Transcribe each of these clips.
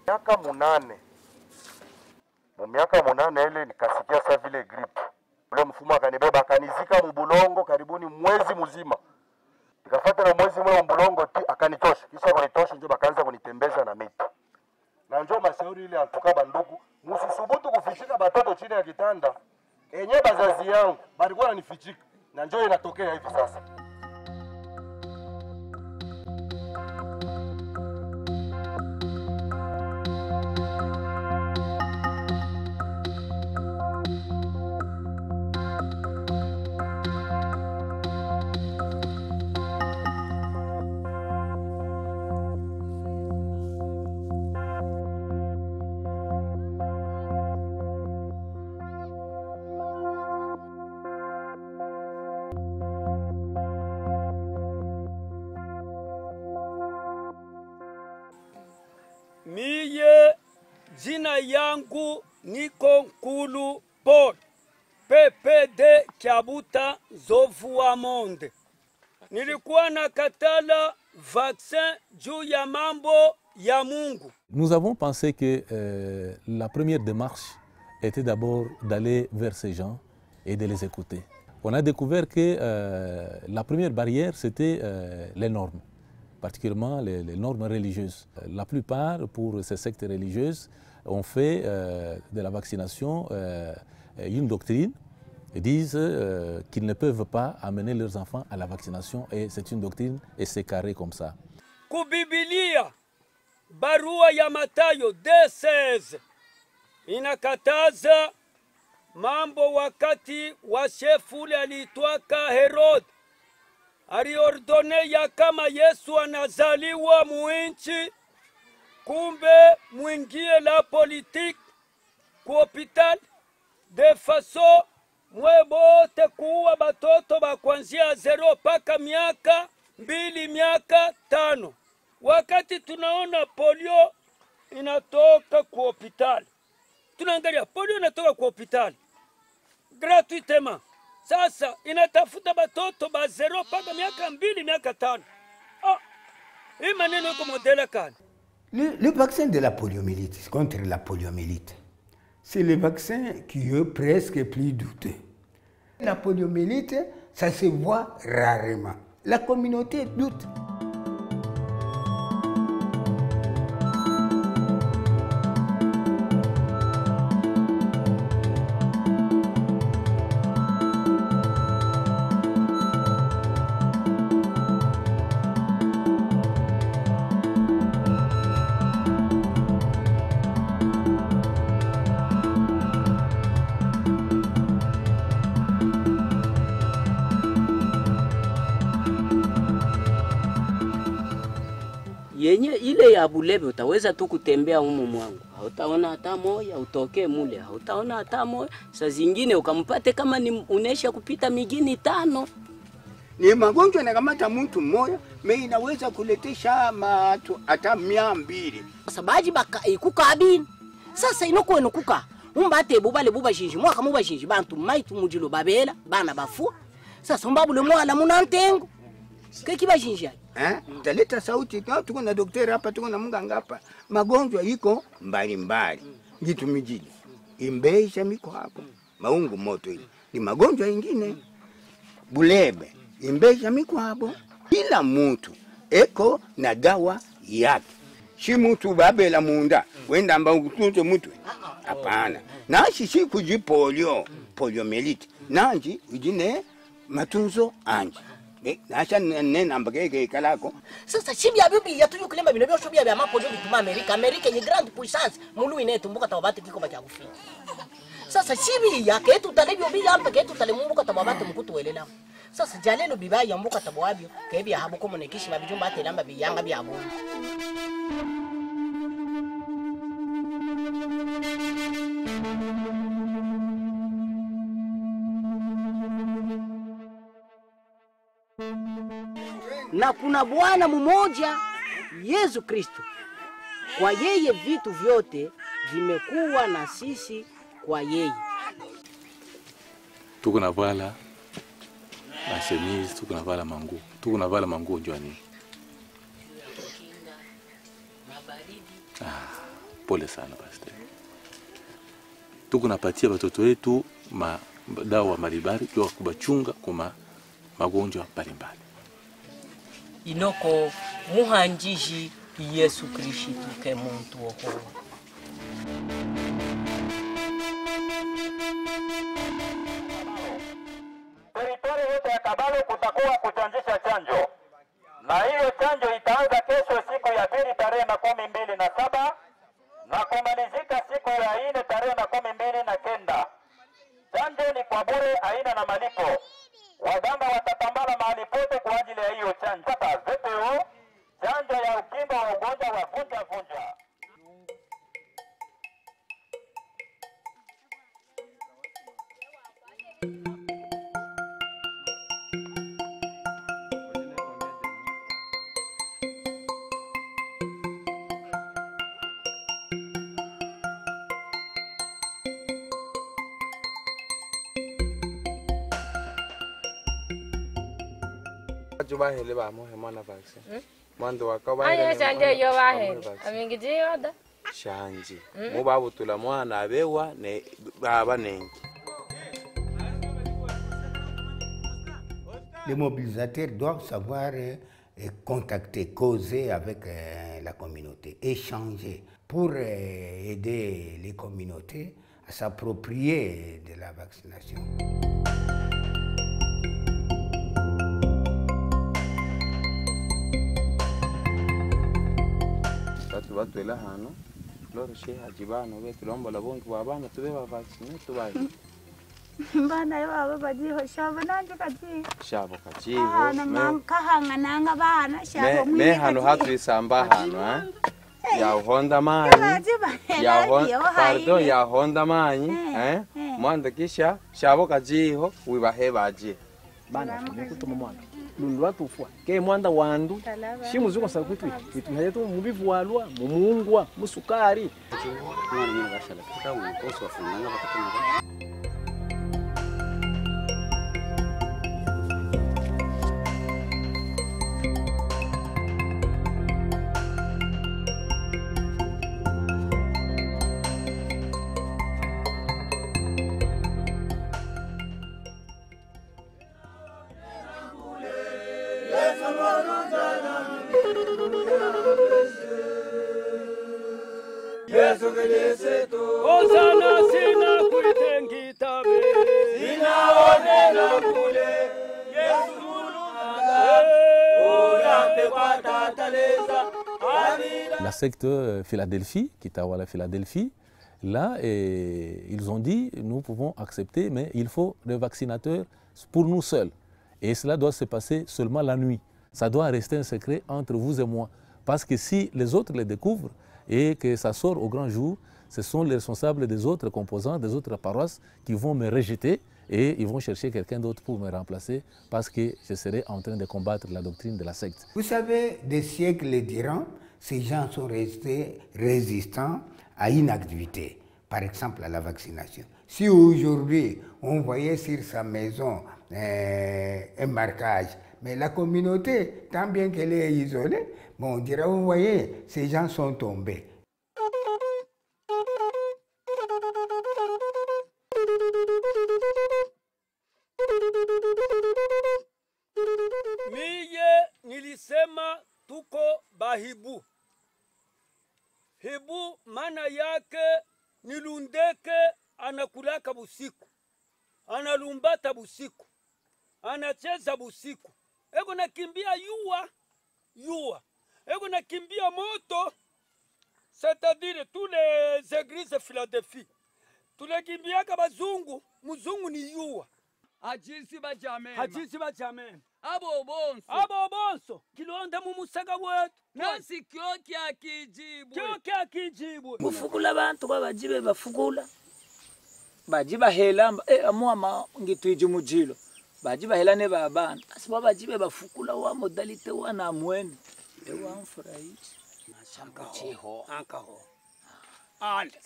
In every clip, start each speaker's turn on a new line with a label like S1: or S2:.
S1: Miaka 8. Miaka 8 ile nikasikia sa vile grip. Ule mfumo akanibeba akanizika mbulongo karibuni mwezi mzima. Nikafuata na mwezi mmoja mbulongo akanitosha. Kisha kunitosha ndio bakaanza kunitembeza na miti. Na njoo mashauri ile antuka bandugu, msisubutu kufichika batoto chini ya kitanda. Enye bazazi yangu balikuwa wananifichika. Na njoo inatokea hivi sasa.
S2: Miye jina yangu niko Nkulu Paul, PPD Kiabuta Zovu wa Monde. Nilikuwa na katala vaccin juu ya mambo ya Mungu.
S3: Nous avons pensé que la première démarche était d'abord d'aller vers ces gens et de les écouter. On a découvert que la première barrière, c'était les normes, particulièrement les normes religieuses. La plupart, pour ces sectes religieuses, ont fait de la vaccination une doctrine et disent qu'ils ne peuvent pas amener leurs enfants à la vaccination, et c'est une doctrine et c'est carré comme ça.
S2: Kubibilia barua ya Mathayo 2:16 inakataza mambo wakati wa shefu ule aliitwaka Herod aliordone ya kama Yesu anazaliwa muinchi, kumbe mwingie la politique ku hospital de façon mwebote kuwa batoto bakwanzia 0 paka miaka 2 miaka 5. Wakati tunaona polio inatoka ku hospital, tunaangalia polio inatoka ku hospital gratuitement. Sasa inatafuta batoto ba 0 paka miaka 2 miaka 5. Hii maneno iko modela kani?
S4: Le vaccin de la poliomyélite, contre la poliomyélite, c'est le vaccin qui est presque plus douteux. La poliomyélite, ça se voit rarement. La communauté doute.
S5: Yenye ile ya Bulebe utaweza tu kutembea humu mwangu, hautaona hata moja, utoke mule hautaona hata moja. Saa zingine ukampate kama ni unesha kupita migini 5.
S4: Ni magonjwa yanakamata mtu mmoja, mimi inaweza kuletesha matu hata 200.
S5: Sabaji baka ikukabini. Sasa inoko enokuka. Umbate bubale buba shinji mwaka muba shinji bantu maitu mujilo babela bana bafu. Sasa mbabu le mwana munantengo. Kiba shinji.
S4: Taleta sauti, tuko na daktari hapa, tuko na mganga hapa. Magonjwa iko mbali mbali. Gitu mijini. Imbeisha miko hapo. Maungu moto hili. Ni magonjwa ingine. Bulebe. Imbeisha miko hapo. Kila mtu eko na dawa yake. Si mtu babela munda. Wenda amba ukutunze mtu. Hapana. Nashi si kujipolio. Poliomyélite. Nanji ujine matunzo anji. Nasha nena ambake kalako.
S5: Sasa chibi ya bibi ya tuyo kulemba binobyo shobi ya mapolio bituma America ni grande puissance mulu inetumbuka tababate kiko bacha kufika. Sasa chibi ya ketu talebyo bi yampa ketu talemumbuka tababate mkutu welela. Sasa jalelo biba ya mbuka tabwabyo kebi ya habu komunekishi babijumba atelamba biyanga byabo. Na kuna Bwana mmoja Yesu Kristo. Kwa yeye vitu vyote vimekuwa na sisi kwa yeye.
S3: Tuko na vala la chemise, tuko na vala manguo. Tuko na vala manguo njoni. Pole sana pastor. Tukunapatia watoto wetu dawa mbalimbali kwa kubachunga kwa magonjwa mbalimbali.
S5: Inoko muhanjiji Yesu Kristo ke muntu oho.
S6: Teritori yote ya Kabalo kutakuwa kuchanjisha chanjo. Na hiyo chanjo itaanza kesho siku ya pili tarehe 27 na kumalizika siku ya 4 tarehe 29. Chanjo ni kwa bure, haina na malipo. Waganga watatambala mahali pote kwa ajili ya hiyo chanjo. Sasa VPO, chanjo ya ukingo wa ugonjwa wa vunja.
S7: Juba hele ba mo hemana vaccine. Mando akaba
S8: Aya chanje yo ba hele. Amingi yoda.
S7: Shanje. Mo babutula mwana abewa ne baba nengi.
S4: Les mobilisateurs doivent savoir contacter, causer avec la communauté, échanger pour aider les communautés à s'approprier de la vaccination.
S7: Watu ila hano loro sheha jibano wetu lomba la bonki babana tube ba vaccine tubaye.
S9: Bana yo bajiho shabo nanje kaji.
S7: Shabo kajiho.
S9: Na kahanga nanga bana shabo
S7: mwi. Me hano hatu isamba hano ya Honda manyi. Ya Honda manyi mwanda kisha shabo kajiho wibahe baje.
S10: Bana kutuma mwana. Lundu watu fua ke mwanda wandu shimu zuko sa kwitu hayetu mubivu walwa mumungwa musukari
S11: mwana mimi bashala kika ukoso wafunganga bakatanga.
S3: La secte Philadelphie, qui est à la Philadelphie, là, ils ont dit, nous pouvons accepter, mais il faut des vaccinateurs pour nous seuls. Et cela doit se passer seulement la nuit. Ça doit rester un secret entre vous et moi. Parce que si les autres les découvrent et que ça sort au grand jour, ce sont les responsables des autres composants, des autres paroisses qui vont me rejeter et ils vont chercher quelqu'un d'autre pour me remplacer parce que je serai en train de combattre la doctrine de la secte.
S4: Vous savez, des siècles durant, ces gens sont restés résistants à une activité, par exemple à la vaccination. Si aujourd'hui on voyait sur sa maison un marquage, mais la communauté, tant bien qu'elle est isolée, bon, on dirait, vous voyez, ces gens sont tombés.
S2: Miye nilisema tuko bahibu. Hibu maana yake nilundeke anakulaka busiku. Analumbata busiku. Anacheza busiku. Ego nakimbia yua. Ego nakimbia moto. C'est-à-dire tous les églises de Philadelphie. Tulekimbiaka bazungu, muzungu ni yua.
S12: Hajisi bajamena.
S2: Abo bonso. Kilonda mumusaga wetu.
S12: Nasi kyoki akijibu.
S13: Mufukula bantu babajibe bafukula. Bajiba helamba amwama ngitwije mujilo. Bajiba helane babana. Asiba bajibe bafukula wa modalite wana mwene. Ewa mfurahishi.
S2: Mashamba chiho. Ankaho. Ande.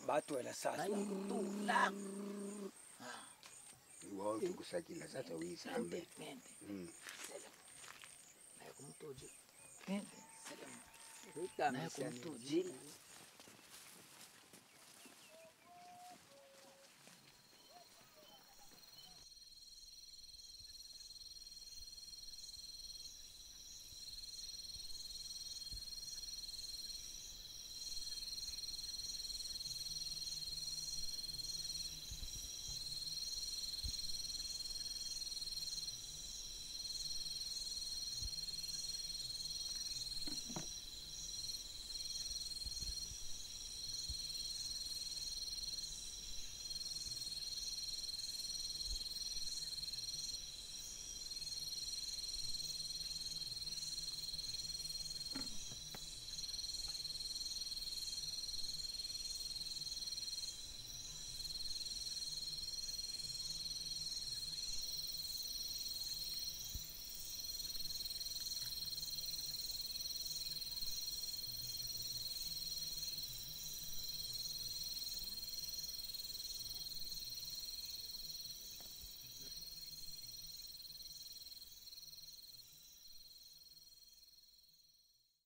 S2: Batu ela sasa.
S13: Tula.
S4: Wao tukusakila sasa uisambe.
S13: Na kumtoji.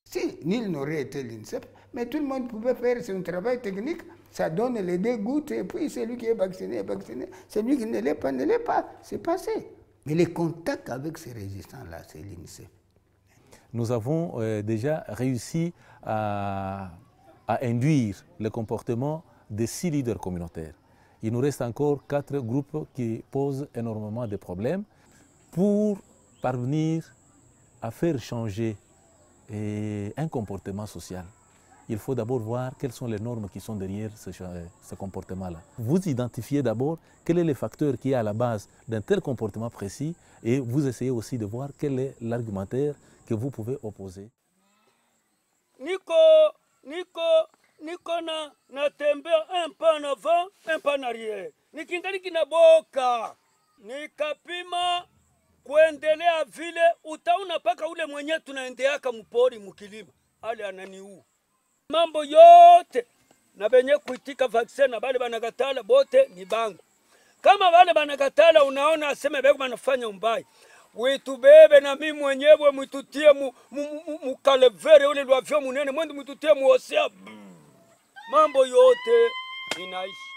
S4: Si nul n'aurait été l'INSEP, mais tout le monde pouvait faire son travail technique, ça donne les deux gouttes, et puis celui qui est vacciné est vacciné, celui qui ne l'est pas, c'est passé. Mais les contacts avec ces résistants-là, c'est l'INSEP.
S3: Nous avons déjà réussi à induire le comportement des 6 leaders communautaires. Il nous reste encore 4 groupes qui posent énormément de problèmes. Pour parvenir à faire changer un comportement social, il faut d'abord voir quelles sont les normes qui sont derrière ce comportement-là. Vous identifiez d'abord quel est le facteur qui est à la base d'un tel comportement précis et vous essayez aussi de voir quel est l'argumentaire que vous pouvez opposer.
S2: Niko natembea un pas en avant, un pas en arrière. Nikingali kinaboka. Nikapima kuendelea vile utaona paka ule mwenye tunaendeaka mpori mukilima. Ale ananiu. Mambo yote na benye kuitika vaccine na bale banakatala bote ni bangu. Kama bale banakatala unaona aseme bego banafanya umbai. Witubebe na mimi mwenyewe mwitutie mu kalevere ule lwavyo munene mwende mwitutie mu osea. Mambo yote inaishi.